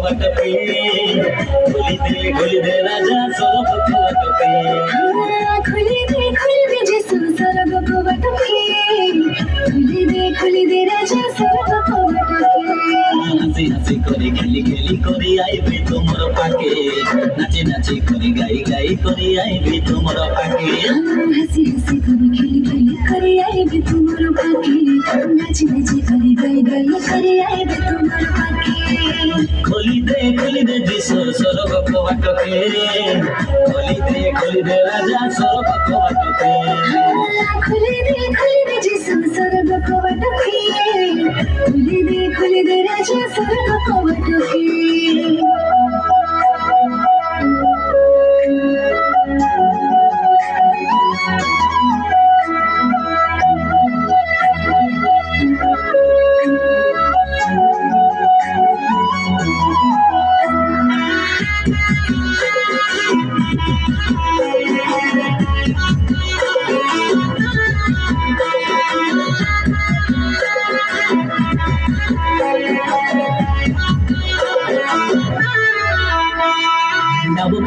কবাটকে খুলি দে রাজা সরব কবাটকে খুলি দে যে সরব কবাটকে খুলি দে রাজা সরব কবাটকে হাসি হাসি করে খেলি খেলি করি আইবি তোমার পাকে নাচি নাচি করি গাই গাই করি আইবি তোমার পাকে হাসি হাসি করে খেলি খেলি করে আইবি তোমার পাকে নাচি নাচি করে গাই গাই করে আইবি তোমার পাকে খুলি দে দিস সরব কবাটকে খুলি দে রাজা সরব কবাটকে খুলি দে যে সরব কবাটকে খুলি দে রাজা সরব কবাটকে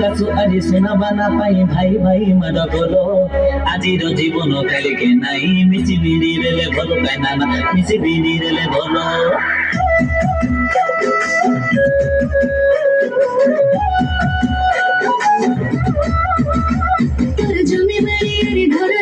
কাছু আজি শোনাবা না পাই ভাই ভাই মাড গলো আজির জীবন কালিকে নাই মিছি বিড়ি রেলে ভালো পাই না মিছি বিড়ি রেলে ভালো তোর জমি বাড়ি ঘর